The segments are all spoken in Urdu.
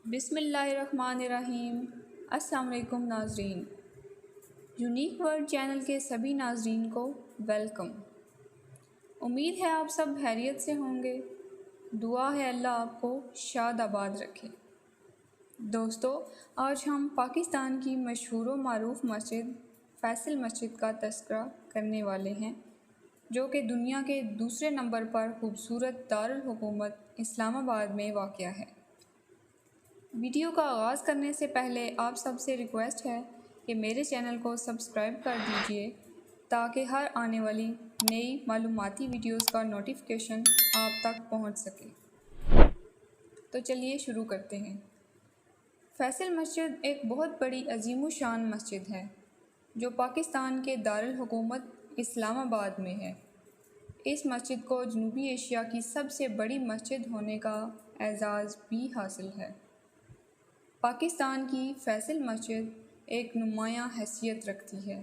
بسم اللہ الرحمن الرحیم۔ السلام علیکم ناظرین، یونیک ورلڈ چینل کے سبھی ناظرین کو ویلکم۔ امید ہے آپ سب خیریت سے ہوں گے۔ دعا ہے اللہ آپ کو شاد آباد رکھے۔ دوستو، آج ہم پاکستان کی مشہور و معروف مسجد فیصل مسجد کا تذکرہ کرنے والے ہیں، جو کہ دنیا کے دوسرے نمبر پر خوبصورت دارالحکومت اسلام آباد میں واقع ہے۔ ویڈیو کا آغاز کرنے سے پہلے آپ سب سے ریکویسٹ ہے کہ میرے چینل کو سبسکرائب کر دیجئے تاکہ ہر آنے والی نئی معلوماتی ویڈیوز کا نوٹیفیکیشن آپ تک پہنچ سکے۔ تو چلیے شروع کرتے ہیں۔ فیصل مسجد ایک بہت بڑی عظیم الشان مسجد ہے جو پاکستان کے دارالحکومت اسلام آباد میں ہے۔ اس مسجد کو جنوبی ایشیا کی سب سے بڑی مسجد ہونے کا اعزاز بھی حاصل ہے۔ پاکستان کی فیصل مسجد ایک نمایاں حیثیت رکھتی ہے۔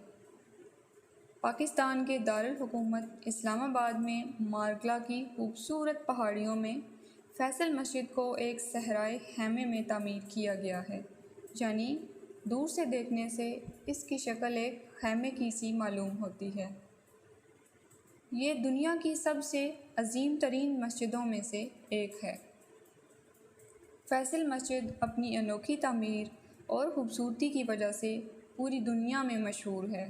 پاکستان کے دارالحکومت اسلام آباد میں مارگلا کی خوبصورت پہاڑیوں میں فیصل مسجد کو ایک صحرائے خیمے میں تعمیر کیا گیا ہے، یعنی دور سے دیکھنے سے اس کی شکل ایک خیمے کی سی معلوم ہوتی ہے۔ یہ دنیا کی سب سے عظیم ترین مسجدوں میں سے ایک ہے۔ فیصل مسجد اپنی انوکھی تعمیر اور خوبصورتی کی وجہ سے پوری دنیا میں مشہور ہے۔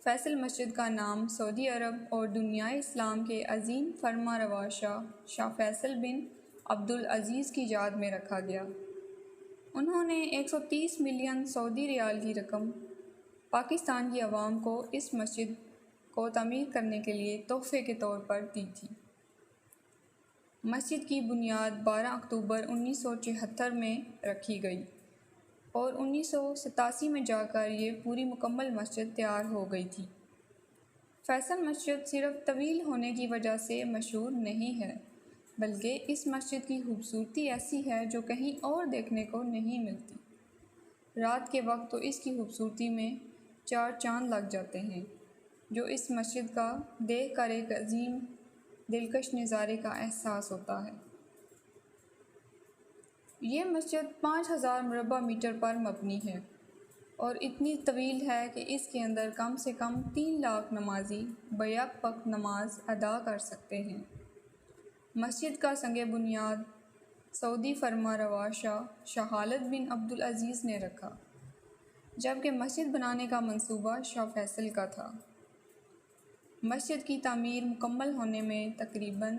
فیصل مسجد کا نام سعودی عرب اور دنیائے اسلام کے عظیم فرما روا شاہ فیصل بن عبدالعزیز کی یاد میں رکھا گیا۔ انہوں نے 130 ملین سعودی ریال کی رقم پاکستان کی عوام کو اس مسجد کو تعمیر کرنے کے لیے تحفے کے طور پر دی تھی۔ مسجد کی بنیاد 12 اکتوبر 1976 میں رکھی گئی اور 1987 میں جا کر یہ پوری مکمل مسجد تیار ہو گئی تھی۔ فیصل مسجد صرف طویل ہونے کی وجہ سے مشہور نہیں ہے، بلکہ اس مسجد کی خوبصورتی ایسی ہے جو کہیں اور دیکھنے کو نہیں ملتی۔ رات کے وقت تو اس کی خوبصورتی میں 4 چاند لگ جاتے ہیں، جو اس مسجد کا دیکھ کر ایک عظیم دلکش نظارے کا احساس ہوتا ہے۔ یہ مسجد 5000 مربع میٹر پر مبنی ہے اور اتنی طویل ہے کہ اس کے اندر کم سے کم 3 لاکھ نمازی بیک وقت نماز ادا کر سکتے ہیں۔ مسجد کا سنگ بنیاد سعودی فرما روا شاہ خالد بن عبدالعزیز نے رکھا، جبکہ مسجد بنانے کا منصوبہ شاہ فیصل کا تھا۔ مسجد کی تعمیر مکمل ہونے میں تقریباً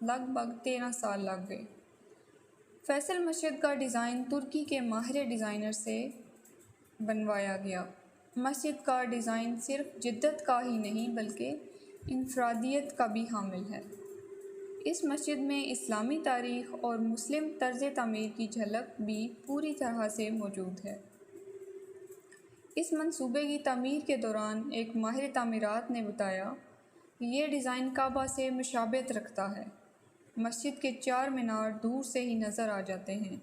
لگ بھگ 13 سال لگ گئے۔ فیصل مسجد کا ڈیزائن ترکی کے ماہر ڈیزائنر سے بنوایا گیا۔ مسجد کا ڈیزائن صرف جدت کا ہی نہیں بلکہ انفرادیت کا بھی حامل ہے۔ اس مسجد میں اسلامی تاریخ اور مسلم طرز تعمیر کی جھلک بھی پوری طرح سے موجود ہے۔ اس منصوبے کی تعمیر کے دوران ایک ماہر تعمیرات نے بتایا کہ یہ ڈیزائن کعبہ سے مشابہت رکھتا ہے۔ مسجد کے 4 مینار دور سے ہی نظر آ جاتے ہیں۔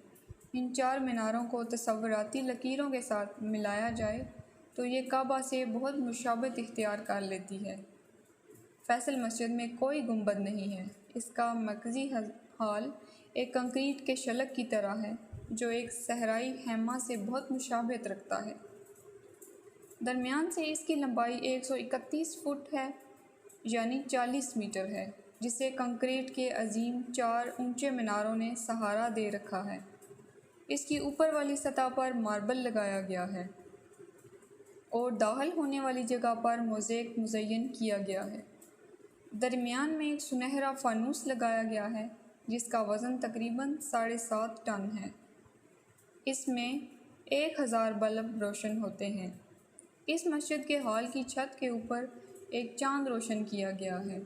ان 4 میناروں کو تصوراتی لکیروں کے ساتھ ملایا جائے تو یہ کعبہ سے بہت مشابہت اختیار کر لیتی ہے۔ فیصل مسجد میں کوئی گنبد نہیں ہے۔ اس کا مرکزی ہال ایک کنکریٹ کے شلک کی طرح ہے جو ایک صحرائی خیمہ سے بہت مشابہت رکھتا ہے۔ درمیان سے اس کی لمبائی 131 فٹ ہے، یعنی 40 میٹر ہے، جسے کنکریٹ کے عظیم 4 اونچے میناروں نے سہارا دے رکھا ہے۔ اس کی اوپر والی سطح پر ماربل لگایا گیا ہے اور داخل ہونے والی جگہ پر موزیک مزین کیا گیا ہے۔ درمیان میں ایک سنہرا فانوس لگایا گیا ہے جس کا وزن تقریباً 7.5 ٹن ہے۔ اس میں 1000 بلب روشن ہوتے ہیں۔ اس مسجد کے ہال کی چھت کے اوپر ایک چاند روشن کیا گیا ہے۔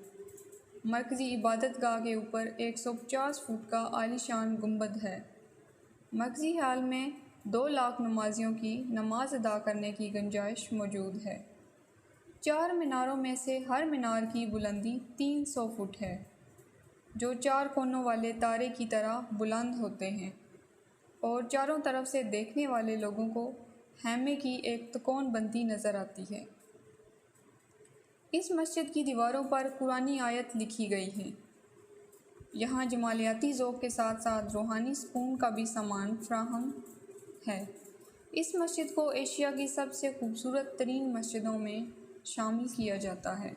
مرکزی عبادت گاہ کے اوپر 150 فٹ کا عالی شان گنبد ہے۔ مرکزی ہال میں 2 لاکھ نمازیوں کی نماز ادا کرنے کی گنجائش موجود ہے۔ 4 میناروں میں سے ہر مینار کی بلندی 300 فٹ ہے، جو 4 کونوں والے تارے کی طرح بلند ہوتے ہیں اور چاروں طرف سے دیکھنے والے لوگوں کو خیمے کی ایک تکون بندی نظر آتی ہے۔ اس مسجد کی دیواروں پر قرآنی آیت لکھی گئی ہیں۔ یہاں جمالیاتی ذوق کے ساتھ ساتھ روحانی سکون کا بھی سامان فراہم ہے۔ اس مسجد کو ایشیا کی سب سے خوبصورت ترین مسجدوں میں شامل کیا جاتا ہے۔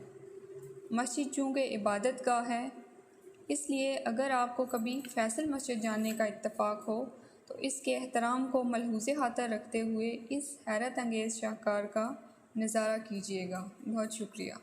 مسجد چونکہ عبادت گاہ ہے، اس لیے اگر آپ کو کبھی فیصل مسجد جانے کا اتفاق ہو تو اس کے احترام کو ملحوظ خاطر رکھتے ہوئے اس حیرت انگیز شاہکار کا نظارہ کیجیے گا۔ بہت شکریہ۔